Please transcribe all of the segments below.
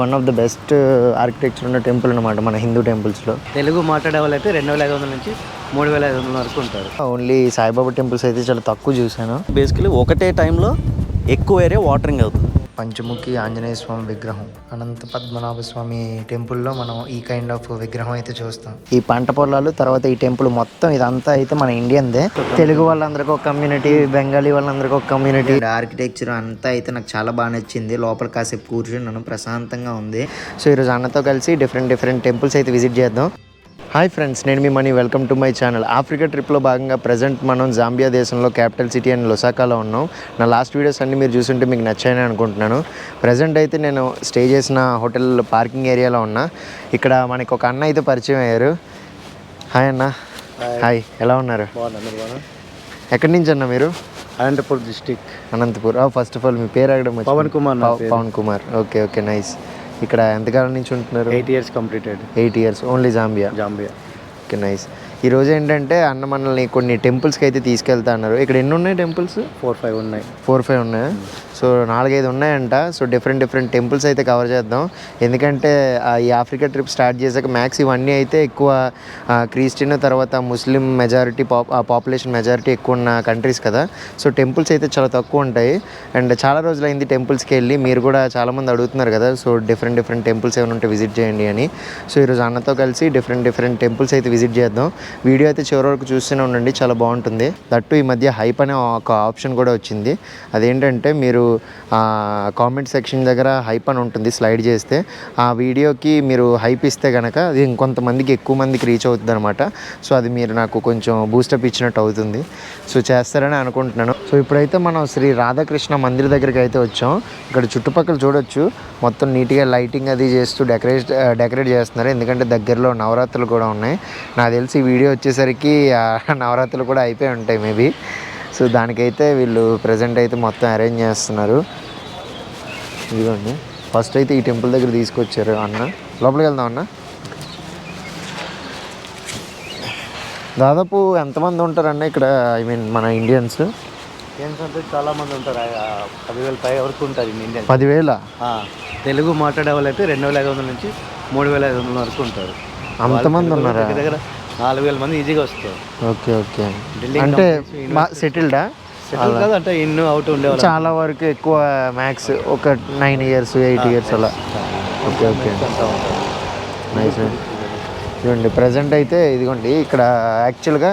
One of the best architecture ఉన్న temple అనమాట మన హిందూ టెంపుల్స్లో. తెలుగు మాట్లాడే వాళ్ళు అయితే 2500 నుంచి 3500 వరకు ఉంటారు. ఓన్లీ సాయిబాబా టెంపుల్స్ అయితే చాలా తక్కువ చూశాను. బేసికలీ ఒకటే టైంలో ఎక్కువ ఏరియా వాటరింగ్ అవుతుంది. పంచముఖి ఆంజనేయ స్వామి విగ్రహం, అనంత పద్మనాభ స్వామి టెంపుల్లో మనం ఈ కైండ్ ఆఫ్ విగ్రహం అయితే చూస్తాం. ఈ పంట పొలాలు, తర్వాత ఈ టెంపుల్ మొత్తం ఇదంతా అయితే మన ఇండియన్దే. తెలుగు వాళ్ళందరికీ ఒక కమ్యూనిటీ, బెంగాలీ వాళ్ళందరికీ ఒక కమ్యూనిటీ. ఆర్కిటెక్చర్ అంతా అయితే నాకు చాలా బాగా నచ్చింది. లోపల కాసేపు కూర్చున్నాను, ప్రశాంతంగా ఉంది. సో ఈరోజు అన్నతో కలిసి డిఫరెంట్ టెంపుల్స్ అయితే విజిట్ చేద్దాం. హాయ్ ఫ్రెండ్స్, నేను మీ Mani. Welcome to my channel. Africa ట్రిప్లో భాగంగా ప్రజెంట్ మనం జాంబియా దేశంలో క్యాపిటల్ సిటీ అండ్ లొసాకాలో ఉన్నాం. నా లాస్ట్ వీడియోస్ అన్నీ మీరు చూస్తుంటే మీకు నచ్చాయని అనుకుంటున్నాను. ప్రజెంట్ అయితే నేను స్టే చేసిన హోటల్ పార్కింగ్ ఏరియాలో ఉన్నా. ఇక్కడ మనకి ఒక అన్న అయితే పరిచయం అయ్యారు. హాయ్ అన్న. హాయ్, ఎలా ఉన్నారు? ఎక్కడి నుంచి అన్న మీరు? Anantapur district. Anantapur. First of all మీ పేరు అడగడం? పవన్ కుమార్. Okay nice. ఇక్కడ ఎంతకాలం నుంచి ఉంటున్నారు? 8 years completed. 8 years only Zambia. Okay nice. ఈరోజు ఏంటంటే అన్న మనల్ని కొన్ని టెంపుల్స్కి అయితే తీసుకెళ్తా అన్నారు. ఇక్కడ ఎన్ని ఉన్నాయి టెంపుల్స్? 4-5 ఉన్నాయి. 4-5 ఉన్నాయా? సో 4-5 ఉన్నాయంట. సో డిఫరెంట్ టెంపుల్స్ అయితే కవర్ చేద్దాం. ఎందుకంటే ఈ ఆఫ్రికా ట్రిప్ స్టార్ట్ చేశాక మ్యాక్స్ ఇవన్నీ అయితే ఎక్కువ క్రిస్టియన్, తర్వాత ముస్లిం మెజారిటీ పాపులేషన్ మెజారిటీ ఎక్కువ ఉన్న కంట్రీస్ కదా. సో టెంపుల్స్ అయితే చాలా తక్కువ ఉంటాయి. అండ్ చాలా రోజులైంది టెంపుల్స్కి వెళ్ళి. మీరు కూడా చాలామంది అడుగుతున్నారు కదా, సో డిఫరెంట్ టెంపుల్స్ ఏమైనా ఉంటే విజిట్ చేయండి అని. సో ఈరోజు అన్నతో కలిసి డిఫరెంట్ టెంపుల్స్ అయితే విజిట్ చేద్దాం. వీడియో అయితే చివరి వరకు చూస్తూనే ఉండండి, చాలా బాగుంటుంది. దట్టు ఈ మధ్య హైప్ అనే ఒక ఆప్షన్ కూడా వచ్చింది. అదేంటంటే మీరు కామెంట్ సెక్షన్ దగ్గర హైప్ అని ఉంటుంది, స్లైడ్ చేస్తే ఆ వీడియోకి మీరు హైప్ ఇస్తే కనుక అది ఇంకొంతమందికి ఎక్కువ మందికి రీచ్ అవుతుంది అనమాట. సో అది మీరు నాకు కొంచెం బూస్టప్ ఇచ్చినట్టు అవుతుంది. సో చేస్తారని అనుకుంటున్నాను. సో ఇప్పుడైతే మనం శ్రీ రాధాకృష్ణ మందిర్ దగ్గరికి అయితే వచ్చాం. ఇక్కడ చుట్టుపక్కల చూడొచ్చు, మొత్తం నీట్గా లైటింగ్ అది చేస్తూ డెకరేట్ చేస్తున్నారు. ఎందుకంటే దగ్గరలో నవరాత్రులు కూడా ఉన్నాయి. నాకు తెలిసి ఈ వీడియో వచ్చేసరికి నవరాత్రులు కూడా అయిపోయి ఉంటాయి మేబీ. సో దానికైతే వీళ్ళు ప్రజెంట్ అయితే మొత్తం అరేంజ్ చేస్తున్నారు. ఇదిగోండి, ఫస్ట్ అయితే ఈ టెంపుల్ దగ్గర తీసుకొచ్చారు అన్న. లోపలికి వెళ్దాం అన్న. దాదాపు ఎంతమంది ఉంటారన్న ఇక్కడ? ఐ మీన్ మన ఇండియన్స్ అంటే చాలా మంది ఉంటారు. 10,000 పై వరకు ఉంటారు ఇండియన్. 10,000? తెలుగు మాట్లాడే వాళ్ళు అయితే 2500 నుంచి 3500 వరకు ఉంటారు. అంతమంది ఉన్నారా? దగ్గర 4,000 మంది ఈజీగా వస్తారు. ఓకే. అంటే సెటిల్డా? కాదు, అంటే ఇన్ అవుట్ ఉండేవాళ్ళు చాలా వరకు ఎక్కువ మ్యాక్స్ ఒక 9 years 8 years అలా. Okay nice. ఇదిగోండి ప్రజెంట్ అయితే ఇదిగోండి ఇక్కడ యాక్చువల్గా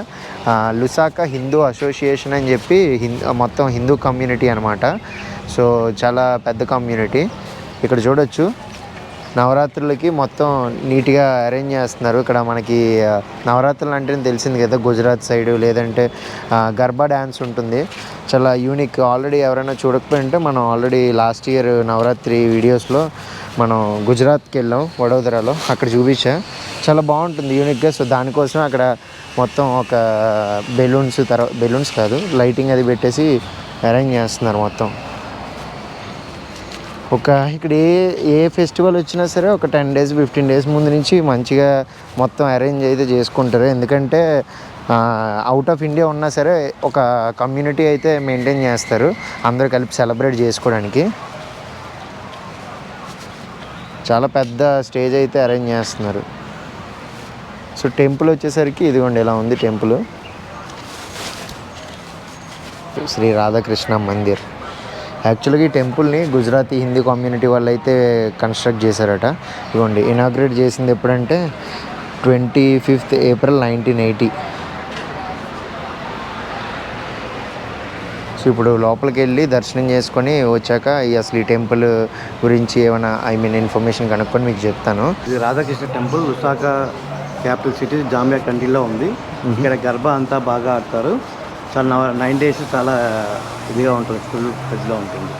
లుసాకా హిందూ అసోసియేషన్ అని చెప్పి మొత్తం హిందూ కమ్యూనిటీ అనమాట. సో చాలా పెద్ద కమ్యూనిటీ. ఇక్కడ చూడొచ్చు నవరాత్రులకి మొత్తం నీట్గా అరేంజ్ చేస్తున్నారు. ఇక్కడ మనకి నవరాత్రులు అంటే తెలిసింది కదా, గుజరాత్ సైడు లేదంటే గర్బా డ్యాన్స్ ఉంటుంది, చాలా యూనిక్. ఆల్రెడీ ఎవరైనా చూడకపోయింటే మనం ఆల్రెడీ లాస్ట్ ఇయర్ నవరాత్రి వీడియోస్లో మనం గుజరాత్కి వెళ్ళాం, వడోదరాలో. అక్కడ చూపించా, చాలా బాగుంటుంది యూనిక్గా. సో దానికోసం అక్కడ మొత్తం ఒక బెలూన్స్ కాదు, లైటింగ్ అది పెట్టేసి అరేంజ్ చేస్తున్నారు మొత్తం. ఇక్కడ ఏ ఫెస్టివల్ వచ్చినా సరే ఒక 10 days 15 days ముందు నుంచి మంచిగా మొత్తం అరేంజ్ అయితే చేసుకుంటారు. ఎందుకంటే అవుట్ ఆఫ్ ఇండియా ఉన్నా సరే ఒక కమ్యూనిటీ అయితే మెయింటైన్ చేస్తారు, అందరూ కలిపి సెలబ్రేట్ చేసుకోవడానికి. చాలా పెద్ద స్టేజ్ అయితే అరేంజ్ చేస్తున్నారు. సో టెంపుల్ వచ్చేసరికి ఇదిగోండి ఇలా ఉంది టెంపుల్. శ్రీ రాధాకృష్ణ మందిర్. యాక్చువల్గా ఈ టెంపుల్ని గుజరాతీ హిందీ కమ్యూనిటీ వాళ్ళు అయితే కన్స్ట్రక్ట్ చేశారట. ఇదిగోండి ఇనాగ్రేట్ చేసింది ఎప్పుడంటే 25th April 1980. సో ఇప్పుడు లోపలికి వెళ్ళి దర్శనం చేసుకొని వచ్చాక అసలు ఈ టెంపుల్ గురించి ఏమైనా ఇన్ఫర్మేషన్ కనుక్కొని మీకు చెప్తాను. ఇది Radhakrishna temple Lusaka capital city Zambia కంట్రీలో ఉంది. ఇక్కడ గర్భా అంతా బాగా ఆడతారు. చాలా 9 days చాలా ఇదిగా ఉంటుంది, ఫుల్ ఫ్లెడ్జ్లో ఉంటుంది.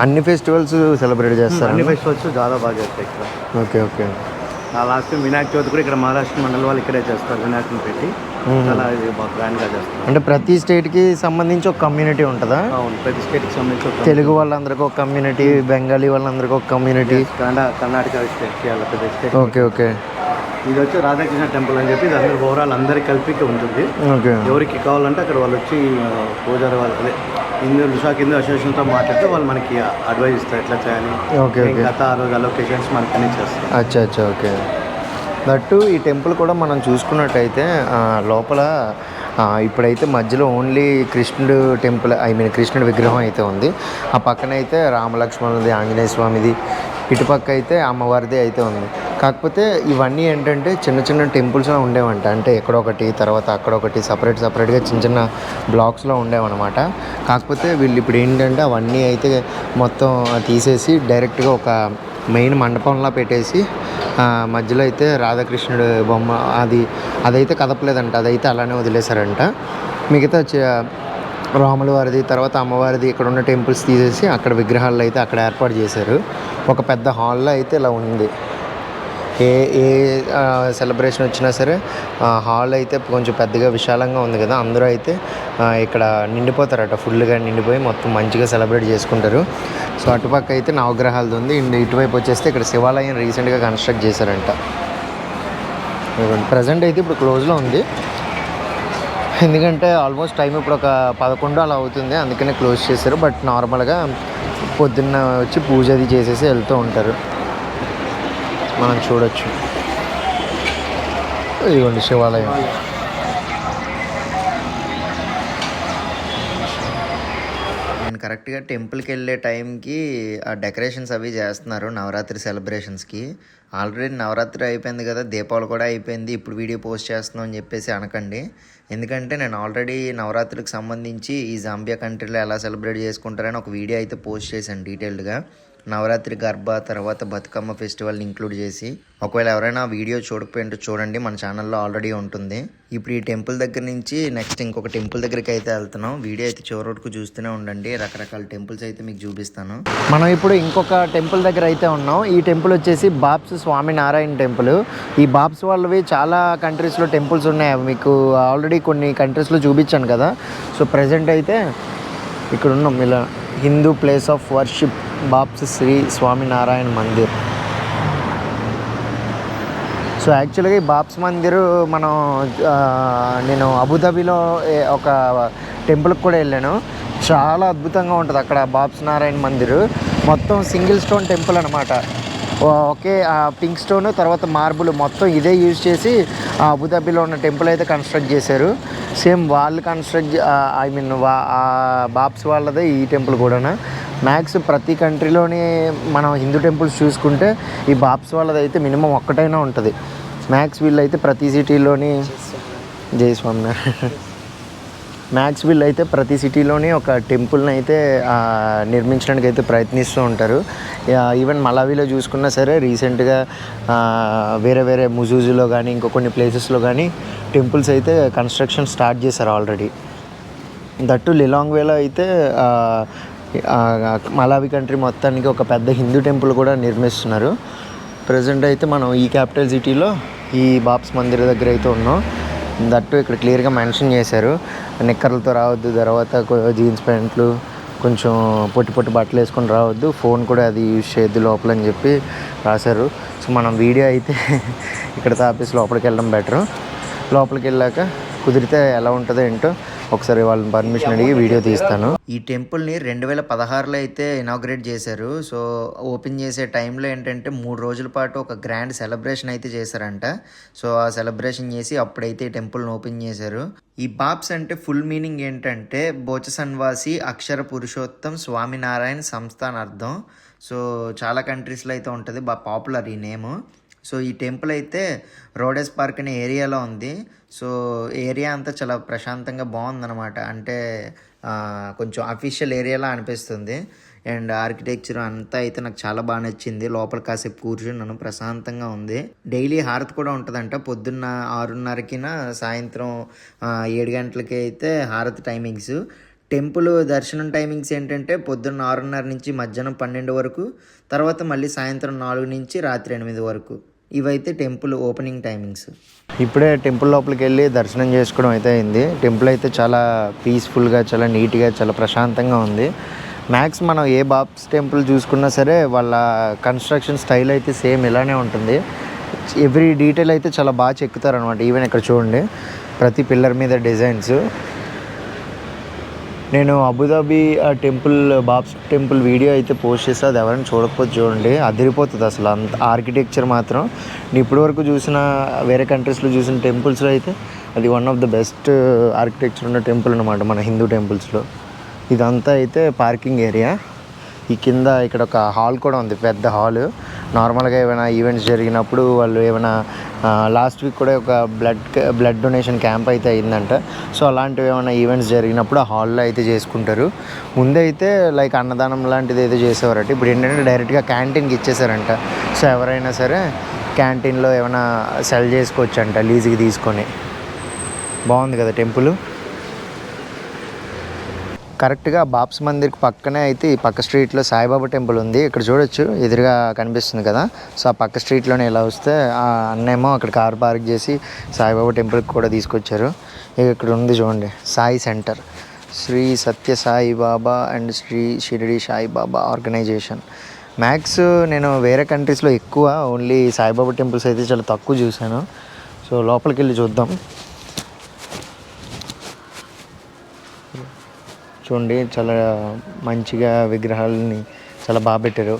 అన్ని ఫెస్టివల్స్ సెలబ్రేట్ చేస్తారు? అన్ని ఫెస్టివల్స్ చాలా బాగా చేస్తాయి ఇక్కడ. ఓకే. లాస్ట్ వినాయక చవితి కూడా ఇక్కడ మహారాష్ట్ర మండలి వాళ్ళు ఇక్కడే చేస్తారు, వినాయకుని పెట్టి చాలా ఇది బాగా గ్రాండ్గా చేస్తారు. అంటే ప్రతి స్టేట్కి సంబంధించి ఒక కమ్యూనిటీ ఉంటుందా? అవును, ప్రతి స్టేట్కి సంబంధించి తెలుగు వాళ్ళందరికీ ఒక కమ్యూనిటీ, బెంగాలీ వాళ్ళందరికీ ఒక కమ్యూనిటీ, కర్ణాటక స్టేట్ పెద్ద స్టేట్. ఓకే. ఇది వచ్చి రాధాకృష్ణ టెంపుల్ అని చెప్పి ఇది ఓవరాల్ అందరికి కలిపి ఉంటుంది. ఎవరికి కావాలంటే అక్కడ వాళ్ళు వచ్చి పూజారి వాళ్ళు అదే హిందూ అసోసియేషన్తో మాట్లాడితే వాళ్ళు మనకి అడ్వైజ్ ఇస్తారు ఎట్లా చేయాలి. Okay okay. గత ఆ రోజు అలొకేషన్స్ మనకి అన్నీ చేస్తారు. అచ్చా అచ్చా ఓకే. దట్టు ఈ టెంపుల్ కూడా మనం చూసుకున్నట్టయితే లోపల ఇప్పుడైతే మధ్యలో ఓన్లీ కృష్ణుడు టెంపుల్, ఐ మీన్ కృష్ణుడి విగ్రహం అయితే ఉంది. ఆ పక్కన అయితే రామలక్ష్మణుది, ఆంజనేయ స్వామిది, ఇటుపక్క అయితే అమ్మవారిది అయితే ఉంది. కాకపోతే ఇవన్నీ ఏంటంటే చిన్న చిన్న టెంపుల్స్లో ఉండేవంట. అంటే ఎక్కడొకటి, తర్వాత అక్కడొకటి, సపరేట్గా చిన్న చిన్న బ్లాక్స్లో ఉండేవన్నమాట. కాకపోతే వీళ్ళు ఇప్పుడు ఏంటంటే అవన్నీ అయితే మొత్తం తీసేసి డైరెక్ట్గా ఒక మెయిన్ మండపంలా పెట్టేసి మధ్యలో అయితే రాధాకృష్ణుడు బొమ్మ అదైతే కదపలేదంట, అదైతే అలానే వదిలేశారంట. మిగతా రాముల వారిది, తర్వాత అమ్మవారిది ఇక్కడ ఉన్న టెంపుల్స్ తీసేసి అక్కడ విగ్రహాలు అయితే అక్కడ ఏర్పాటు చేశారు. ఒక పెద్ద హాల్లో అయితే ఇలా ఉంది. ఏ ఏ సెలబ్రేషన్ వచ్చినా సరే హాల్ అయితే కొంచెం పెద్దగా విశాలంగా ఉంది కదా, అందరూ అయితే ఇక్కడ నిండిపోతారట, ఫుల్గా నిండిపోయి మొత్తం మంచిగా సెలబ్రేట్ చేసుకుంటారు. సో అటుపక్క అయితే నవగ్రహాలది ఉంది. ఇటువైపు వచ్చేస్తే ఇక్కడ శివాలయం రీసెంట్గా కన్స్ట్రక్ట్ చేశారంట. ప్రజెంట్ అయితే ఇప్పుడు క్లోజ్లో ఉంది, ఎందుకంటే ఆల్మోస్ట్ టైం ఇప్పుడు ఒక 11 అలా అవుతుంది, అందుకనే క్లోజ్ చేశారు. బట్ నార్మల్గా పొద్దున్న వచ్చి పూజ అది చేసేసి వెళ్తూ ఉంటారు, మనం చూడొచ్చు. ఇదిగోండి శివాలయం. నేను కరెక్ట్గా టెంపుల్కి వెళ్ళే టైంకి ఆ డెకరేషన్స్ అవి చేస్తున్నారు నవరాత్రి సెలబ్రేషన్స్కి. ఆల్రెడీ నవరాత్రి అయిపోయింది కదా, దీపావళి కూడా అయిపోయింది, ఇప్పుడు వీడియో పోస్ట్ చేస్తున్నాం అని చెప్పేసి అనకండి. ఎందుకంటే నేను ఆల్రెడీ నవరాత్రికి సంబంధించి ఈ జాంబియా కంట్రీలో ఎలా సెలబ్రేట్ చేసుకుంటారని ఒక వీడియో అయితే పోస్ట్ చేశాను డీటెయిల్డ్గా. నవరాత్రి గర్భా తర్వాత బతుకమ్మ ఫెస్టివల్ని ఇంక్లూడ్ చేసి. ఒకవేళ ఎవరైనా వీడియో చూడకపోయింటే చూడండి, మన ఛానల్లో ఆల్రెడీ ఉంటుంది. ఇప్పుడు ఈ టెంపుల్ దగ్గర నుంచి నెక్స్ట్ ఇంకొక టెంపుల్ దగ్గరికి అయితే వెళ్తున్నాం. వీడియో అయితే చివరి వరకు చూస్తూనే ఉండండి, రకరకాల టెంపుల్స్ అయితే మీకు చూపిస్తాను. మనం ఇప్పుడు ఇంకొక టెంపుల్ దగ్గర అయితే ఉన్నాం. ఈ టెంపుల్ వచ్చేసి బాబ్స్ స్వామినారాయణ టెంపుల్. ఈ బాబ్స్ వాళ్ళవి చాలా కంట్రీస్లో టెంపుల్స్ ఉన్నాయి, మీకు ఆల్రెడీ కొన్ని కంట్రీస్లో చూపించాను కదా. సో ప్రజెంట్ అయితే ఇక్కడ ఉన్నాం, ఇలా Hindu place of worship BAPS Shri Swaminarayan Mandir. So యాక్చువల్గా ఈ బాబ్స్ మందిర్ నేను అబుదాబిలో ఒక టెంపుల్కి కూడా వెళ్ళాను, చాలా అద్భుతంగా ఉంటుంది అక్కడ బాబ్స్ నారాయణ మందిర్. మొత్తం సింగిల్ స్టోన్ టెంపుల్ అనమాట, ఒకే పింక్ స్టోన్ తర్వాత మార్బుల్ మొత్తం ఇదే యూజ్ చేసి అబుదాబిలో ఉన్న టెంపుల్ అయితే కన్స్ట్రక్ట్ చేశారు. సేమ్ వాళ్ళు బాబ్స్ వాళ్ళదే ఈ టెంపుల్ కూడా. మ్యాక్స్ ప్రతి కంట్రీలోని మనం హిందూ టెంపుల్స్ చూసుకుంటే ఈ బాబ్స్ వాళ్ళది అయితే మినిమం ఒక్కటైనా ఉంటుంది. మ్యాక్స్ వీళ్ళైతే ప్రతి సిటీలోని మ్యాక్స్ వీళ్ళైతే ప్రతి సిటీలోని ఒక టెంపుల్ని అయితే నిర్మించడానికి అయితే ప్రయత్నిస్తూ ఉంటారు. ఈవెన్ మలావిలో చూసుకున్నా సరే రీసెంట్గా వేరే ముజూజులో కానీ ఇంకో కొన్ని ప్లేసెస్లో కానీ టెంపుల్స్ అయితే కన్స్ట్రక్షన్ స్టార్ట్ చేశారు ఆల్రెడీ. దట్టు లిలాంగ్వేలో అయితే మలావి కంట్రీ మొత్తానికి ఒక పెద్ద హిందూ టెంపుల్ కూడా నిర్మిస్తున్నారు. ప్రజెంట్ అయితే మనం ఈ క్యాపిటల్ సిటీలో ఈ బాబ్స్ మందిర్ దగ్గర అయితే ఉన్నాం. దట్టు ఇక్కడ క్లియర్గా మెన్షన్ చేశారు, నిక్కర్లతో రావద్దు, తర్వాత జీన్స్ ప్యాంట్లు, కొంచెం పొట్టి బట్టలు వేసుకొని రావద్దు, ఫోన్ కూడా అది యూజ్ చేయొద్దు లోపల అని చెప్పి రాశారు. సో మనం వీడియో అయితే ఇక్కడ తాపేసి లోపలికి వెళ్ళడం బెటరు. లోపలికి వెళ్ళాక కుదిరితే ఎలా ఉంటుందో ఏంటో ఒకసారి వాళ్ళని పర్మిషన్ అడిగి వీడియో తీస్తాను. ఈ టెంపుల్ని 2016లో అయితే ఇనాగ్రేట్ చేశారు. సో ఓపెన్ చేసే టైంలో ఏంటంటే 3 రోజుల పాటు ఒక గ్రాండ్ సెలబ్రేషన్ అయితే చేశారంట. సో ఆ సెలబ్రేషన్ చేసి అప్పుడైతే ఈ టెంపుల్ని ఓపెన్ చేశారు. ఈ బాబ్స్ అంటే ఫుల్ మీనింగ్ ఏంటంటే బోచసన్వాసి అక్షర పురుషోత్తం స్వామినారాయణ సంస్థ అని అర్థం. సో చాలా కంట్రీస్లో అయితే ఉంటుంది, బాగా పాపులర్ ఈ నేము. సో ఈ టెంపుల్ అయితే రోడెస్ పార్క్ అనే ఏరియాలో ఉంది. సో ఏరియా అంతా చాలా ప్రశాంతంగా బాగుందన్నమాట, అంటే కొంచెం అఫీషియల్ ఏరియాలా అనిపిస్తుంది. అండ్ ఆర్కిటెక్చర్ అంతా అయితే నాకు చాలా బాగా నచ్చింది. లోపల కాసేపు కూర్చున్నాను, ప్రశాంతంగా ఉంది. డైలీ హారతి కూడా ఉంటుందంట, పొద్దున్న 6:30కి సాయంత్రం 7 గంటలకి అయితే హారతి టైమింగ్స్. టెంపుల్ దర్శనం టైమింగ్స్ ఏంటంటే పొద్దున్న 6:30 నుంచి మధ్యాహ్నం 12 వరకు, తర్వాత మళ్ళీ సాయంత్రం 4 నుంచి రాత్రి 8 వరకు. ఇవైతే టెంపుల్ ఓపెనింగ్ టైమింగ్స్. ఇప్పుడే టెంపుల్ లోపలికి వెళ్ళి దర్శనం చేసుకోవడం అయితే అయింది. టెంపుల్ అయితే చాలా పీస్ఫుల్గా, చాలా నీట్గా, చాలా ప్రశాంతంగా ఉంది. మ్యాక్స్ మనం ఏ బాబ్స్ టెంపుల్ చూసుకున్నా సరే వాళ్ళ కన్స్ట్రక్షన్ స్టైల్ అయితే సేమ్ ఇలానే ఉంటుంది. ఎవ్రీ డీటెయిల్ అయితే చాలా బాగా చెక్కుతారు అనమాట. ఈవెన్ ఇక్కడ చూడండి, ప్రతి పిల్లర్ మీద డిజైన్స్. నేను Abu Dhabi temple BAPS temple video అయితే పోస్ట్ చేస్తే అది ఎవరైనా చూడకపోతే చూడండి, అదిరిపోతుంది అసలు. అంత ఆర్కిటెక్చర్ మాత్రం నేను ఇప్పటివరకు చూసిన వేరే కంట్రీస్లో చూసిన టెంపుల్స్లో అయితే అది one of the best architecture ఉన్న టెంపుల్ అనమాట మన హిందూ టెంపుల్స్లో. ఇదంతా అయితే పార్కింగ్ ఏరియా. ఈ కింద ఇక్కడ ఒక హాల్ కూడా ఉంది, పెద్ద హాల్. నార్మల్గా ఏమైనా ఈవెంట్స్ జరిగినప్పుడు వాళ్ళు ఏమైనా లాస్ట్ వీక్ కూడా ఒక బ్లడ్ డొనేషన్ క్యాంప్ అయితే అయిందంట. సో అలాంటివి ఏమైనా ఈవెంట్స్ జరిగినప్పుడు ఆ హాల్లో అయితే చేసుకుంటారు. ముందే అయితే లైక్ అన్నదానం లాంటిది ఏదో చేసేవారట. ఇప్పుడు ఏంటంటే డైరెక్ట్గా క్యాంటీన్కి ఇచ్చేసారంట. సో ఎవరైనా సరే క్యాంటీన్లో ఏమైనా సెల్ చేసుకోవచ్చు అంట లీజుకి తీసుకొని. బాగుంది కదా టెంపుల్. కరెక్ట్గా బాబ్స్ మందిర్కి పక్కనే అయితే ఈ పక్క స్ట్రీట్లో సాయిబాబా టెంపుల్ ఉంది. ఇక్కడ చూడొచ్చు ఎదురుగా కనిపిస్తుంది కదా. సో ఆ పక్క స్ట్రీట్లోనే ఇలా వస్తే ఆ అన్నేమో అక్కడ కార్ పార్క్ చేసి సాయిబాబా టెంపుల్కి కూడా తీసుకొచ్చారు. ఇక్కడ ఉంది చూడండి, Sai centre, Shri Satya Saibaba and Shri Shirdi Saibaba organization. మ్యాక్స్ నేను వేరే కంట్రీస్లో ఎక్కువ ఓన్లీ సాయిబాబా టెంపుల్స్ అయితే చాలా తక్కువ చూశాను. సో లోపలికి వెళ్ళి చూద్దాం. చూడండి చాలా మంచిగా విగ్రహాలని చాలా బాగా పెట్టారు.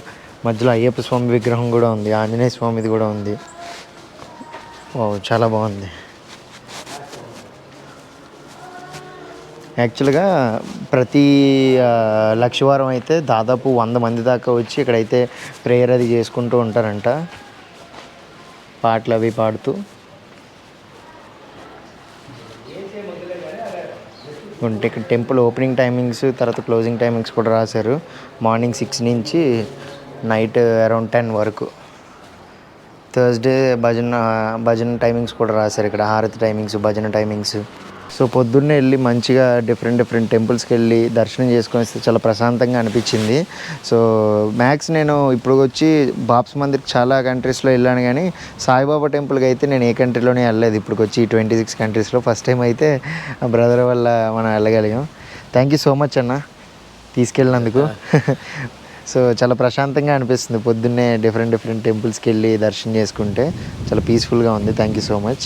మధ్యలో అయ్యప్ప స్వామి విగ్రహం కూడా ఉంది, ఆంజనేయ స్వామిది కూడా ఉంది. చాలా బాగుంది. యాక్చువల్గా ప్రతి లక్షవారం అయితే దాదాపు 100 మంది దాకా వచ్చి ఇక్కడైతే ప్రేయర్ అది చేసుకుంటూ ఉంటారంట, పాటలు అవి పాడుతూ. ఉంటే ఇక్కడ టెంపుల్ ఓపెనింగ్ టైమింగ్స్ తర్వాత క్లోజింగ్ టైమింగ్స్ కూడా రాశారు. మార్నింగ్ 6 నుంచి నైట్ అరౌండ్ 10 వరకు. థర్స్డే భజన టైమింగ్స్ కూడా రాశారు ఇక్కడ, హారతి టైమింగ్స్, భజన టైమింగ్స్. సో పొద్దున్నే వెళ్ళి మంచిగా డిఫరెంట్ టెంపుల్స్కి వెళ్ళి దర్శనం చేసుకొని వస్తే చాలా ప్రశాంతంగా అనిపించింది. సో మ్యాక్స్ నేను ఇప్పుడు వచ్చి బాబ్స్ మందిర్కి చాలా కంట్రీస్లో వెళ్ళాను, కానీ సాయిబాబా టెంపుల్కి అయితే నేను ఏ కంట్రీలోనే వెళ్ళలేదు. ఇప్పుడు వచ్చి 26 కంట్రీస్లో ఫస్ట్ టైం అయితే బ్రదర్ వల్ల మనం వెళ్ళగలిగాం. థ్యాంక్ యూ సో మచ్ అన్న తీసుకెళ్ళినందుకు. సో చాలా ప్రశాంతంగా అనిపిస్తుంది పొద్దున్నే డిఫరెంట్ టెంపుల్స్కి వెళ్ళి దర్శనం చేసుకుంటే చాలా పీస్ఫుల్గా ఉంది. Thank you so much.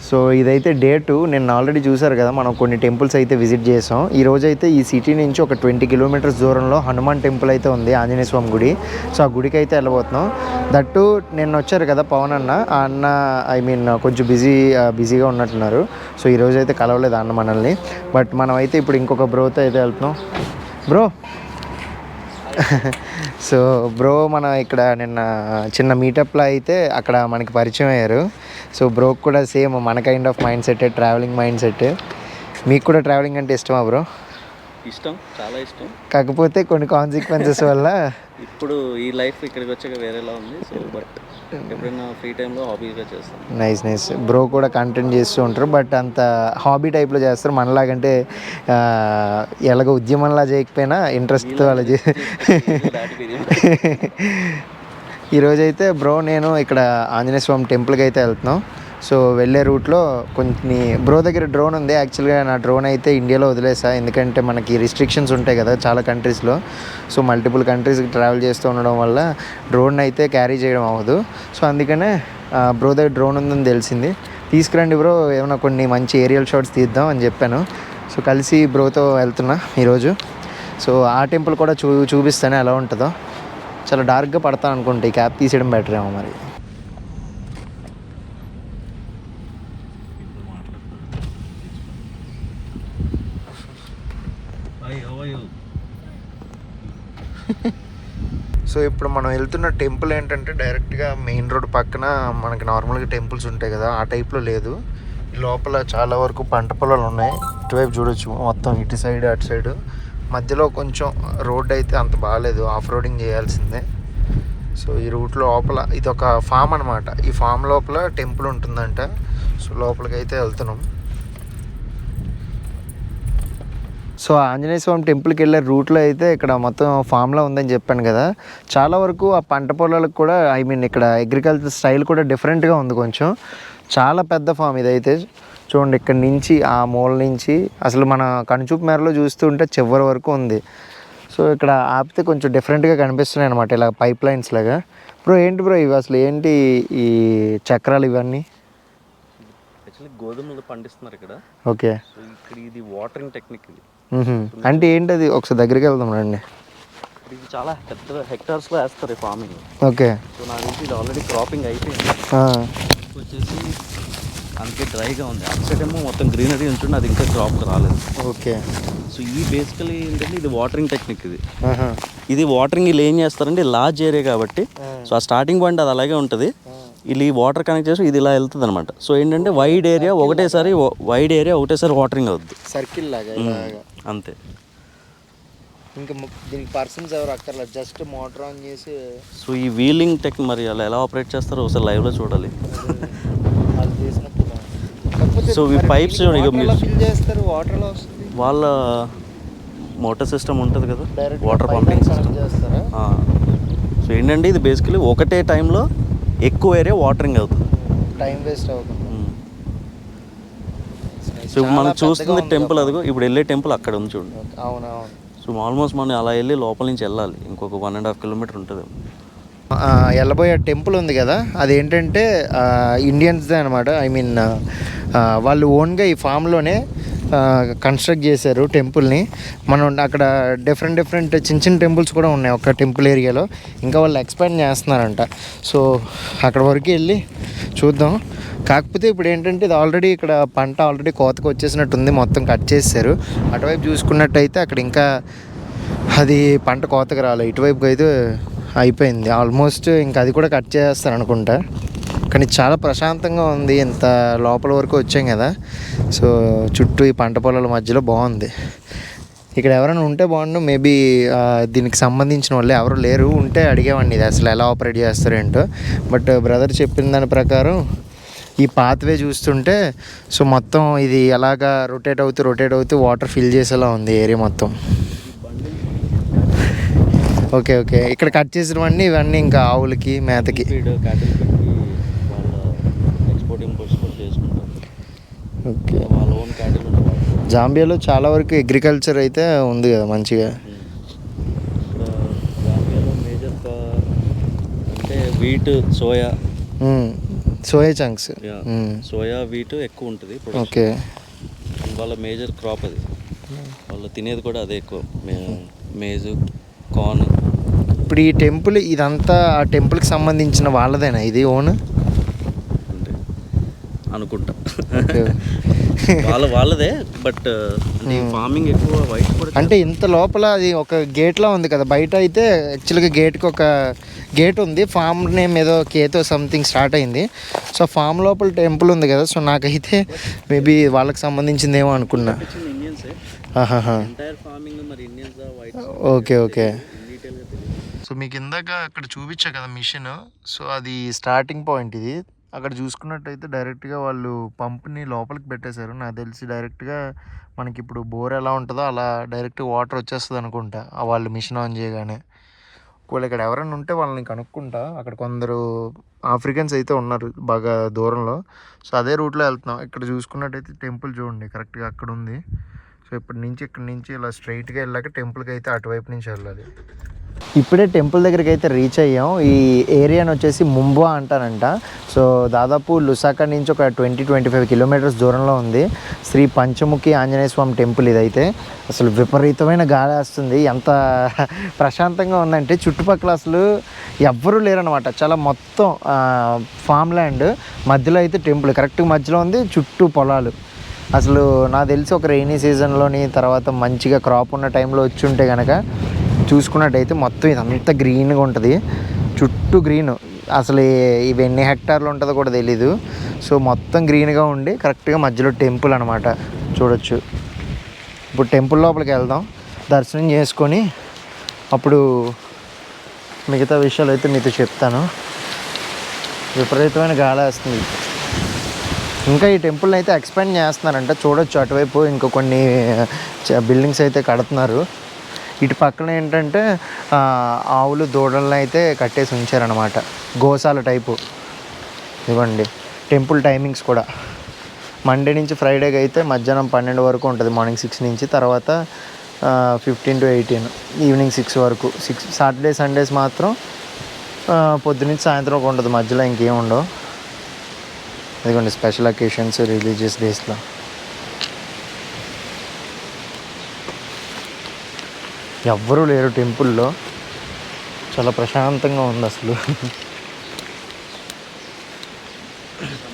So ఇదైతే డే 2. నేను ఆల్రెడీ చూసారు కదా మనం కొన్ని టెంపుల్స్ అయితే విజిట్ చేసాం. ఈరోజు అయితే ఈ సిటీ నుంచి ఒక 20 కిలోమీటర్స్ దూరంలో హనుమాన్ టెంపుల్ అయితే ఉంది, ఆంజనేయ స్వామి గుడి. సో ఆ గుడికి అయితే వెళ్ళబోతున్నాం. దట్టు నిన్న వచ్చారు కదా పవన్ అన్న, ఆ అన్న కొంచెం బిజీగా ఉన్నట్టున్నారు. సో ఈరోజు అయితే కలవలేదు అన్న మనల్ని. బట్ మనం అయితే ఇప్పుడు ఇంకొక బ్రోతో అయితే వెళ్తున్నాం. బ్రో సో బ్రో మనం ఇక్కడ నిన్న చిన్న మీటప్లో అయితే అక్కడ మనకి పరిచయం అయ్యారు. సో బ్రోకి కూడా సేమ్ మన kind of mind set, travelling mind set. మీకు కూడా ట్రావెలింగ్ అంటే ఇష్టమా బ్రో? ఇష్టం, చాలా ఇష్టం. కాకపోతే కొన్ని కాన్సిక్వెన్సెస్ వల్ల ఇప్పుడు ఈ లైఫ్ ఇక్కడికి వచ్చాక వేరేలా ఉంది. సో బట్ ఎప్పుడైనా ఫ్రీ టైంలో హాబీగా చేస్తాను. నైస్. బ్రో కూడా కంటెంట్ చేస్తూ ఉంటారు, బట్ అంత హాబీ టైప్లో చేస్తారు. మనలాగంటే ఎలాగ ఉద్యమంలా చేయకపోయినా ఇంట్రెస్ట్తో అలా ఈరోజైతే బ్రో నేను ఇక్కడ ఆంజనేయ స్వామి టెంపుల్కి అయితే వెళ్తున్నాం. సో వెళ్ళే రూట్లో కొన్ని బ్రో దగ్గర డ్రోన్ ఉంది. యాక్చువల్గా నా డ్రోన్ అయితే ఇండియాలో వదిలేసా, ఎందుకంటే మనకి రిస్ట్రిక్షన్స్ ఉంటాయి కదా చాలా కంట్రీస్లో. సో మల్టిపుల్ కంట్రీస్కి ట్రావెల్ చేస్తూ ఉండడం వల్ల డ్రోన్ అయితే క్యారీ చేయడం అవ్వదు. సో అందుకనే బ్రో దగ్గర డ్రోన్ ఉందని తెలిసింది. తీసుకురండి బ్రో, ఏమైనా కొన్ని మంచి ఏరియల్ షాట్స్ తీద్దాం అని చెప్పాను. సో కలిసి బ్రోతో వెళ్తున్నా ఈరోజు. సో ఆ టెంపుల్ కూడా చూపిస్తాను ఎలా ఉంటుందో. చాలా డార్క్గా పడతాను అనుకుంటా, ఈ క్యాప్ తీసేయడం బెటర్ ఏమో మరి. సో ఇప్పుడు మనం వెళ్తున్న టెంపుల్ ఏంటంటే డైరెక్ట్గా మెయిన్ రోడ్ పక్కన మనకి నార్మల్గా టెంపుల్స్ ఉంటాయి కదా ఆ టైప్లో లేదు. లోపల చాలా వరకు పంట పొలాలు ఉన్నాయి. ఇటువైపు చూడొచ్చు మొత్తం, ఇటు సైడ్ అటు సైడ్. మధ్యలో కొంచెం రోడ్ అయితే అంత బాగాలేదు, ఆఫ్ రోడింగ్ చేయాల్సిందే. సో ఈ రూట్ లోపల ఇది ఒక ఫామ్ అనమాట. ఈ ఫామ్ లోపల టెంపుల్ ఉంటుందంట. సో లోపలికి అయితే వెళ్తున్నాం. సో ఆంజనేయ స్వామి టెంపుల్కి వెళ్ళే రూట్లో అయితే ఇక్కడ మొత్తం ఫామ్లో ఉందని చెప్పాను కదా. చాలా వరకు ఆ పంట పొలాలకు కూడా ఇక్కడ అగ్రికల్చర్ స్టైల్ కూడా డిఫరెంట్గా ఉంది కొంచెం. చాలా పెద్ద ఫామ్ ఇదైతే. చూడండి ఇక్కడ నుంచి ఆ మూల నుంచి అసలు మన కనుచూపు మేరలో చూస్తుంటే చివరి వరకు ఉంది. సో ఇక్కడ ఆపితే కొంచెం డిఫరెంట్గా కనిపిస్తున్నాయి అనమాట, ఇలా పైప్ లైన్స్ లాగా. బ్రో ఏంటి బ్రో ఇవి అసలు ఏంటి ఈ చక్రాలు ఇవన్నీ? యాక్చువల్లీ గోధుమలు పండిస్తున్నారు ఇక్కడ. ఓకే. సో ఇక్కడ ఇది వాటరింగ్ టెక్నిక్. ఇది అంటే ఏంటి అది ఒకసారి దగ్గరికి వెళ్దాం రండి. ఇది చాలా పెద్ద హెక్టార్స్లో వేస్తారు ఈ ఫార్మింగ్. ఓకే. సో నాకు తెలిసి ఇది ఆల్రెడీ క్రాపింగ్ అయిపోయింది. వచ్చేసి అందుకే డ్రైగా ఉంది. అటు సైడ్ ఏమో మొత్తం గ్రీనరీ ఉంటుండే, అది ఇంకా క్రాప్ రాలేదు. ఓకే. సో ఈ బేసికలీ ఏంటంటే ఇది వాటరింగ్ టెక్నిక్. ఇది వాటరింగ్ వీళ్ళు ఏం చేస్తారంటే లార్జ్ ఏరియా కాబట్టి, సో ఆ స్టార్టింగ్ పాయింట్ అది అలాగే ఉంటుంది. వీళ్ళు ఈ వాటర్ కనెక్ట్ చేసి ఇది ఇలా వెళ్తుంది అనమాట. సో ఏంటంటే వైడ్ ఏరియా ఒకటేసారి వాటరింగ్ అవుద్ది, సర్కిల్ లాగా అంతే. ఇంకా దీనికి పర్సన్స్ ఎవరు అక్కర్లేదు, జస్ట్ మోటార్ ఆన్ చేసి. సో ఈ వీలింగ్ టెక్నిక్ మరి అలా ఎలా ఆపరేట్ చేస్తారో ఒకసారి లైవ్లో చూడాలి. వాళ్ళు చేసినప్పుడు సో ఈ పైప్స్ ఫిల్ చేస్తారు, వాటర్లో వస్తుంది. వాళ్ళ మోటార్ సిస్టమ్ ఉంటుంది కదా, డైరెక్ట్ వాటర్ పంపింగ్ సిస్టమ్ చేస్తారా? సో ఏంటంటే ఇది బేసికలీ ఒకటే టైంలో ఎక్కువ ఏరియా వాటరింగ్ అవుతుంది, టైం వేస్ట్ అవుతుంది. సో ఇప్పుడు మనం చూస్తుంది టెంపుల్, అదిగో ఇప్పుడు వెళ్ళే టెంపుల్ అక్కడ ఉంది చూడండి. అవునవును. సో ఆల్మోస్ట్ మనం అలా వెళ్ళి లోపల నుంచి వెళ్ళాలి, ఇంకొక 1.5 కిలోమీటర్ ఉంటుంది. వెళ్ళబోయే టెంపుల్ ఉంది కదా, అదేంటంటే ఇండియన్స్దే అనమాట. ఐ మీన్ వాళ్ళు ఓన్గా ఈ ఫామ్లోనే కన్స్ట్రక్ట్ చేశారు టెంపుల్ని. మనం అక్కడ డిఫరెంట్ చిన్న చిన్న టెంపుల్స్ కూడా ఉన్నాయి ఒక టెంపుల్ ఏరియాలో, ఇంకా వాళ్ళు ఎక్స్పాండ్ చేస్తున్నారంట. సో అక్కడ వరకు వెళ్ళి చూద్దాం. కాకపోతే ఇప్పుడు ఏంటంటే ఇది ఆల్రెడీ ఇక్కడ పంట ఆల్రెడీ కోతకు వచ్చేసినట్టుంది, మొత్తం కట్ చేశారు. అటువైపు చూసుకున్నట్టయితే అక్కడ ఇంకా అది పంట కోతకు రాలేదు, ఇటువైపుకి అయితే అయిపోయింది ఆల్మోస్ట్. ఇంకా అది కూడా కట్ చేస్తారు అనుకుంటా. కానీ చాలా ప్రశాంతంగా ఉంది, ఇంత లోపల వరకు వచ్చాం కదా. సో చుట్టూ ఈ పంట పొలాల మధ్యలో బాగుంది. ఇక్కడ ఎవరైనా ఉంటే బాగుండు, మేబీ దీనికి సంబంధించిన వాళ్ళు ఎవరు లేరు, ఉంటే అడిగేవాడిని ఇది అసలు ఎలా ఆపరేట్ చేస్తారు ఏంటో. బట్ బ్రదర్ చెప్పిన దాని ప్రకారం ఈ పాత్వే చూస్తుంటే సో మొత్తం ఇది ఎలాగా రొటేట్ అవుతూ వాటర్ ఫిల్ చేసేలా ఉంది ఏరియా మొత్తం. ఓకే. ఇక్కడ కట్ చేసినవన్నీ ఇవన్నీ ఇంకా ఆవులకి మేతకి. ఓకే. జాంబియాలో చాలా వరకు అగ్రికల్చర్ అయితే ఉంది కదా మంచిగా. అంటే wheat, soya chunks, soya wheat ఎక్కువ ఉంటుంది. ఓకే. వాళ్ళ మేజర్ క్రాప్ అది, వాళ్ళు తినేది కూడా అదే ఎక్కువ, మేజు, కార్న్. ఇప్పుడు ఈ టెంపుల్ ఇదంతా ఆ టెంపుల్కి సంబంధించిన వాళ్ళదేనా ఇది ఓన్ అనుకుంటా? వాళ్ళదే. బట్ ఫార్మింగ్ ఎక్కువ వైట్ కూడా. అంటే ఇంత లోపల అది ఒక గేట్లా ఉంది కదా, బయట అయితే యాక్చువల్గా గేట్కి ఒక గేట్ ఉంది, ఫామ్ నేమ్ ఏదో కేతో సంథింగ్ స్టార్ట్ అయింది. సో ఫామ్ లోపల టెంపుల్ ఉంది కదా, సో నాకైతే మేబీ వాళ్ళకి సంబంధించిందేమో అనుకున్నా. ఓకే. సో మీకు ఇందాక అక్కడ చూపించా కదా మిషన్, సో అది స్టార్టింగ్ పాయింట్ ఇది. అక్కడ చూసుకున్నట్టయితే డైరెక్ట్గా వాళ్ళు పంప్ని లోపలికి పెట్టేశారు. నాకు తెలిసి డైరెక్ట్గా మనకి ఇప్పుడు బోర్ ఎలా ఉంటుందో అలా డైరెక్ట్ వాటర్ వచ్చేస్తుంది అనుకుంటా వాళ్ళు మిషన్ ఆన్ చేయగానే. ఒకవేళ ఇక్కడ ఎవరైనా ఉంటే వాళ్ళని కనుక్కుంటా. అక్కడ కొందరు ఆఫ్రికన్స్ అయితే ఉన్నారు బాగా దూరంలో. సో అదే రూట్లో వెళ్తున్నాం. ఇక్కడ చూసుకున్నట్టయితే టెంపుల్ చూడండి కరెక్ట్గా అక్కడ ఉంది. సో ఇక్కడ నుంచి ఇలా స్ట్రైట్గా వెళ్ళాక టెంపుల్కి అయితే అటువైపు నుంచి వెళ్ళాలి. ఇప్పుడే టెంపుల్ దగ్గరికి అయితే రీచ్ అయ్యాం. ఈ ఏరియాని వచ్చేసి ముంబా అంటారంట. సో దాదాపు లుసాకా నుంచి ఒక 20-25 కిలోమీటర్స్ దూరంలో ఉంది శ్రీ పంచముఖి ఆంజనేయ స్వామి టెంపుల్. ఇదైతే అసలు విపరీతమైన గాలి వస్తుంది, ఎంత ప్రశాంతంగా ఉందంటే చుట్టుపక్కల అసలు ఎవ్వరూ లేరనమాట. చాలా మొత్తం ఫామ్ ల్యాండ్, మధ్యలో అయితే టెంపుల్ కరెక్ట్గా మధ్యలో ఉంది, చుట్టూ పొలాలు. అసలు నాకు తెలిసి ఒక రెయినీ సీజన్లోని తర్వాత మంచిగా క్రాప్ ఉన్న టైంలో వచ్చి ఉంటే కనుక చూసుకున్నట్టయితే మొత్తం ఇదంతా గ్రీన్గా ఉంటుంది, చుట్టూ గ్రీన్. అసలు ఇవి ఎన్ని హెక్టార్లు ఉంటుందో కూడా తెలీదు. సో మొత్తం గ్రీన్గా ఉండి కరెక్ట్గా మధ్యలో టెంపుల్ అనమాట, చూడొచ్చు. ఇప్పుడు టెంపుల్ లోపలికి వెళ్దాం, దర్శనం చేసుకొని అప్పుడు మిగతా విషయాలు అయితే మీతో చెప్తాను. విపరీతమైన గాలి వస్తుంది. ఇంకా ఈ టెంపుల్ని అయితే ఎక్స్పాండ్ చేస్తున్నారంట, చూడొచ్చు. అటువైపు ఇంకా కొన్ని బిల్డింగ్స్ అయితే కడుతున్నారు. ఇటు పక్కన ఏంటంటే ఆవులు దూడలను అయితే కట్టేసి ఉంచారనమాట, గోశాల టైపు. ఇవ్వండి టెంపుల్ టైమింగ్స్ కూడా మండే నుంచి ఫ్రైడేకి అయితే మధ్యాహ్నం 12 వరకు ఉంటుంది, మార్నింగ్ 6 నుంచి. తర్వాత 15 to 18 ఈవినింగ్ 6 వరకు. సాటర్డే సండేస్ మాత్రం పొద్దునుంచి సాయంత్రం ఒక ఉంటుంది, మధ్యలో ఇంకేం ఉండవు. అదిగోండి స్పెషల్ అకేషన్స్, రిలీజియస్ డేస్లో. ఎవ్వరూ లేరు టెంపుల్లో, చాలా ప్రశాంతంగా ఉంది అసలు.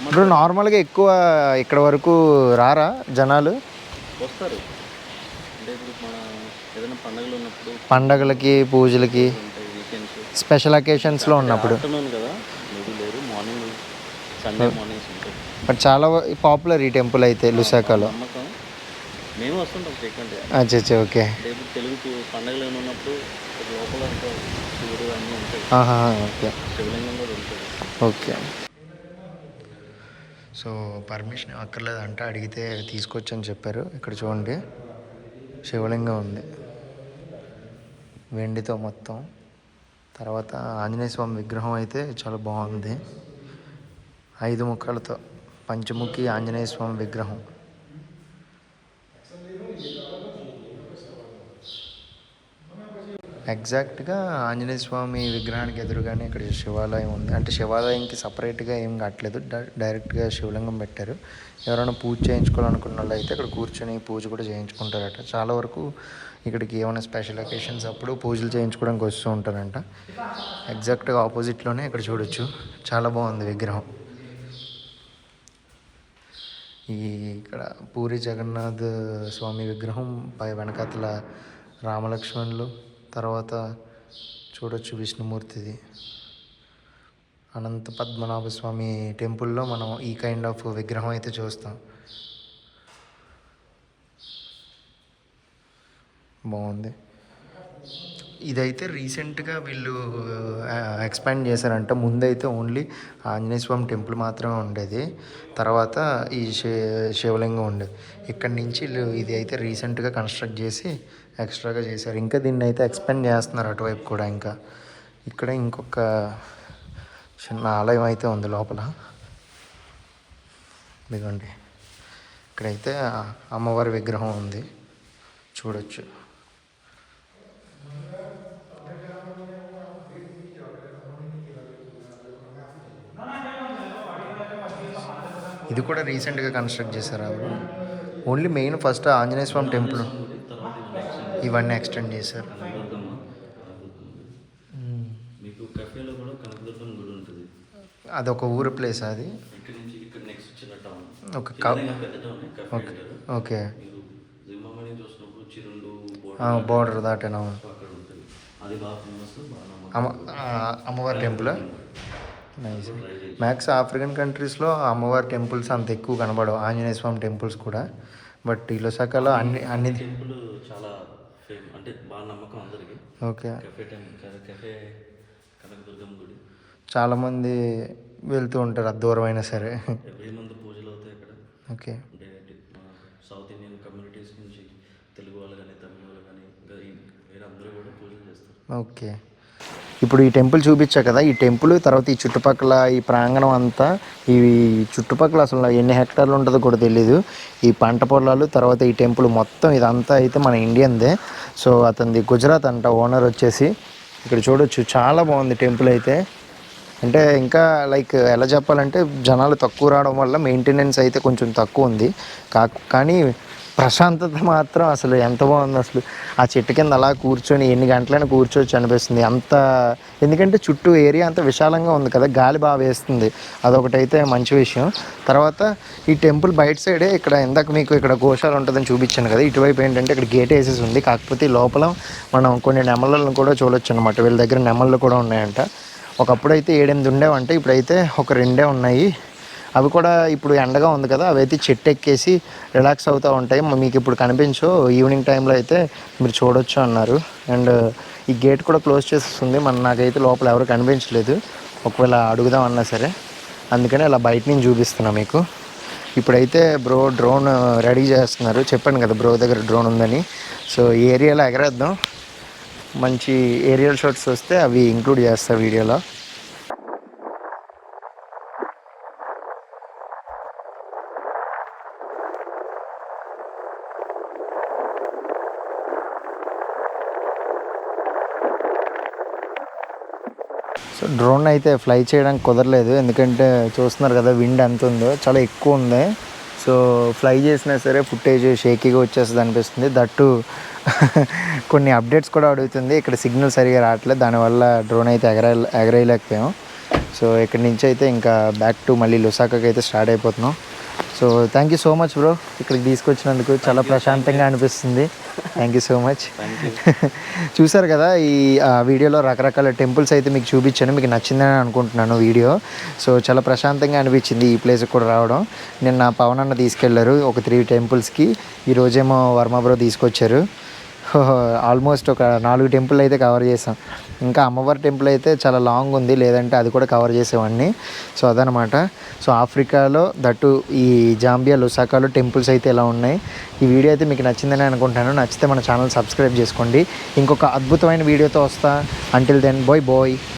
ఇప్పుడు నార్మల్గా ఎక్కువ ఇక్కడ వరకు రారా జనాలు? వస్తారు అంటే ఇప్పుడు మన ఏదైనా పండుగలు ఉన్నప్పుడు, పండగలకి, పూజలకి, వీకెండ్స్, స్పెషల్ అకేషన్స్లో ఉన్నప్పుడు. ఆఫ్టర్నూన్ కదా మేబీ లేరు, మార్నింగ్ సండే మార్నింగ్స్ ఉంటాయి. బట్ చాలా పాపులర్ ఈ టెంపుల్ అయితే లుసాకాలో. నమ్మకం, మేము వస్తుంటాం ఫ్రీక్వెంట్గా. అచ్చా, ఓకే. అంటే ఇప్పుడు తెలుగు పండుగలు ఏమైనా ఉన్నప్పుడు లోపల అంతా శివుడు అన్నీ ఉంటాయి. ఓకే, శివలింగం కూడా ఉంటుంది. ఓకే. సో పర్మిషన్ అక్కర్లేదంట, అడిగితే తీసుకొచ్చని చెప్పారు. ఇక్కడ చూడండి శివలింగం ఉంది వెండితో మొత్తం. తర్వాత ఆంజనేయ స్వామి విగ్రహం అయితే చాలా బాగుంది, 5 ముఖాలతో, పంచముఖి ఆంజనేయ స్వామి విగ్రహం. ఎగ్జాక్ట్గా ఆంజనేయ స్వామి విగ్రహానికి ఎదురుగానే ఇక్కడ శివాలయం ఉంది. అంటే శివాలయంకి సపరేట్గా ఏం కట్టలేదు, డైరెక్ట్గా శివలింగం పెట్టారు. ఎవరైనా పూజ చేయించుకోవాలనుకున్న వాళ్ళు అయితే ఇక్కడ కూర్చొని పూజ కూడా చేయించుకుంటారట. చాలా వరకు ఇక్కడికి ఏమైనా స్పెషల్ అకేషన్స్ అప్పుడు పూజలు చేయించుకోవడానికి వస్తూ ఉంటారంట. ఎగ్జాక్ట్గా ఆపోజిట్లోనే ఇక్కడ చూడొచ్చు, చాలా బాగుంది విగ్రహం. ఇక్కడ పూరి జగన్నాథ్ స్వామి విగ్రహం పై వెనకాతల రామలక్ష్మణులు, తర్వాత చూడొచ్చు విష్ణుమూర్తిది. అనంత పద్మనాభ స్వామి టెంపుల్లో మనం ఈ కైండ్ ఆఫ్ విగ్రహం అయితే చూస్తాం. బాగుంది. ఇదైతే రీసెంట్గా వీళ్ళు ఎక్స్పాండ్ చేశారంట. ముందైతే ఓన్లీ ఆంజనేయ స్వామి టెంపుల్ మాత్రమే ఉండేది, తర్వాత ఈ శివలింగం ఉండేది. ఇక్కడి నుంచి ఇది అయితే రీసెంట్గా కన్స్ట్రక్ట్ చేసి ఎక్స్ట్రాగా చేశారు. ఇంకా దీన్ని అయితే ఎక్స్పాండ్ చేస్తున్నారు అటువైపు కూడా. ఇంకా ఇక్కడ ఇంకొక చిన్న ఆలయం అయితే ఉంది లోపల. ఇదిగోండి, ఇక్కడైతే అమ్మవారి విగ్రహం ఉంది, చూడొచ్చు. ఇది కూడా రీసెంట్గా కన్స్ట్రక్ట్ చేశారు ಅವರು. ఓన్లీ మెయిన్ ఫస్ట్ ఆంజనేయ స్వామి టెంపుల్, ఇవన్నీ ఎక్స్టెండ్ చేశారు. మీకు కఫేలో కూడా కనకదుర్గమ్మ గుడి ఉంటుంది. అదొక ఊరు ప్లేస్ అది. ఇక్కడ నుంచి ఇక్కడ నెక్స్ట్ చిన్న టౌన్, ఒక పెద్ద టౌన్ కఫే. ఓకే, మీరు జింబాబ్వేని చూసినప్పుడు చిరుండు బోర్డర్ దాటేనా అక్కడ ఉంటుంది. అది బాగా ఫేమస్, బాగా అమ్మవారి టెంపుల్. నైస్. మ్యాక్స్ ఆఫ్రికన్ కంట్రీస్లో అమ్మవారి టెంపుల్స్ అంత ఎక్కువ కనబడవు, ఆంజనేయ స్వామి టెంపుల్స్ కూడా. బట్ ఈ లుసాకాలో అన్ని టెంపుల్ చాలా ఫేమస్, అంటే బాగా నమ్మకం అందరికి. ఓకే, కెఫే కనకదుర్గమ్మ గుడి చాలామంది వెళ్తూ ఉంటారు, అది దూరం అయినా సరే. ఎవ్రీ మంత్ పూజలు అవుతాయి అక్కడ. ఓకే, అంటే సౌత్ ఇండియన్ కమ్యూనిటీస్ నుంచి తెలుగు వాళ్ళు కానీ, తమిళ వాళ్ళు కానీ, ఇంకా వేరే అందరూ కూడా పూజలు చేస్తారు. ఓకే. ఇప్పుడు ఈ టెంపుల్ చూపించా కదా, ఈ టెంపుల్ తర్వాత ఈ చుట్టుపక్కల ఈ ప్రాంగణం అంతా, ఈ చుట్టుపక్కల అసలు ఎన్ని హెక్టార్లు ఉంటుందో కూడా తెలీదు. ఈ పంట పొలాలు, తర్వాత ఈ టెంపుల్ మొత్తం ఇదంతా అయితే మన ఇండియన్దే. సో అతనిది గుజరాత్ అంట ఓనర్ వచ్చేసి. ఇక్కడ చూడొచ్చు, చాలా బాగుంది టెంపుల్ అయితే. అంటే ఇంకా లైక్ ఎలా చెప్పాలంటే జనాలు తక్కువ రావడం వల్ల మెయింటెనెన్స్ అయితే కొంచెం తక్కువ ఉంది. కానీ ప్రశాంతత మాత్రం అసలు ఎంత బాగుంది. అసలు ఆ చెట్టు కింద అలా కూర్చొని ఎన్ని గంటలైనా కూర్చోవచ్చు అనిపిస్తుంది అంత. ఎందుకంటే చుట్టూ ఏరియా అంతా విశాలంగా ఉంది కదా, గాలి బాగా వేస్తుంది, అదొకటైతే మంచి విషయం. తర్వాత ఈ టెంపుల్ బయట సైడే ఇక్కడ ఇందాక మీకు ఇక్కడ గోశాల ఉంటుందని చూపించాను కదా, ఇటువైపు ఏంటంటే ఇక్కడ గేట్ వేసేసి ఉంది. కాకపోతే లోపల మనం కొన్ని నెమళ్ళను కూడా చూడొచ్చు అనమాట. వీళ్ళ దగ్గర నెమళ్ళు కూడా ఉన్నాయంట. ఒకప్పుడైతే 7-8 ఉండేవంటే, ఇప్పుడైతే ఒక 2 ఉన్నాయి. అవి కూడా ఇప్పుడు ఎండగా ఉంది కదా, అవి అయితే చెట్టు ఎక్కేసి రిలాక్స్ అవుతూ ఉంటాయి. మీకు ఇప్పుడు కనిపించు, ఈవినింగ్ టైంలో అయితే మీరు చూడొచ్చు అన్నారు. అండ్ ఈ గేట్ కూడా క్లోజ్ చేస్తుంది. నాకైతే లోపల ఎవరు కనిపించలేదు, ఒకవేళ అడుగుదాం అన్నా సరే. అందుకని అలా బయట నుంచి చూపిస్తున్నా మీకు. ఇప్పుడైతే బ్రో డ్రోన్ రెడీ చేస్తున్నారు, చెప్పాను కదా బ్రో దగ్గర డ్రోన్ ఉందని. సో ఈ ఏరియాలో ఎగరేద్దాం, మంచి ఏరియల్ షాట్స్ వస్తే అవి ఇంక్లూడ్ చేస్తా వీడియోలో. సో డ్రోన్ అయితే ఫ్లై చేయడానికి కుదరలేదు, ఎందుకంటే చూస్తున్నారు కదా విండ్ ఎంత ఉందో, చాలా ఎక్కువ ఉంది. సో ఫ్లై చేసినా సరే ఫుటేజ్ షేకీగా వచ్చేస్తుంది అనిపిస్తుంది. దట్టు కొన్ని అప్డేట్స్ కూడా అడుగుతుంది. ఇక్కడ సిగ్నల్ సరిగా రావట్లేదు, దానివల్ల డ్రోన్ అయితే ఎగరేయలేకపోయాం. సో ఇక్కడి నుంచి అయితే ఇంకా బ్యాక్ టు మళ్ళీ లుసాకాకి అయితే స్టార్ట్ అయిపోతున్నాం. So thank you so much bro, ఇక్కడికి తీసుకొచ్చినందుకు చాలా ప్రశాంతంగా అనిపిస్తుంది. Thank you so much. చూసారు కదా ఈ వీడియోలో రకరకాల టెంపుల్స్ అయితే మీకు చూపించాను, మీకు నచ్చిందని అనుకుంటున్నాను వీడియో. సో చాలా ప్రశాంతంగా అనిపించింది ఈ ప్లేస్కి కూడా రావడం. నిన్న పవన్ అన్న తీసుకెళ్లారు ఒక 3 టెంపుల్స్కి, ఈరోజేమో వర్మ బ్రో తీసుకొచ్చారు. ఆల్మోస్ట్ ఒక 4 టెంపుల్ అయితే కవర్ చేసాం. ఇంకా అమ్మవారి టెంపుల్ అయితే చాలా లాంగ్ ఉంది, లేదంటే అది కూడా కవర్ చేసేవాడిని. సో అదనమాట. సో ఆఫ్రికాలో దట్టు ఈ జాంబియా లుసాకాలో టెంపుల్స్ అయితే ఇలా ఉన్నాయి. ఈ వీడియో అయితే మీకు నచ్చిందని అనుకుంటాను. నచ్చితే మన ఛానల్ సబ్స్క్రైబ్ చేసుకోండి. ఇంకొక అద్భుతమైన వీడియోతో వస్తా. Until then bye.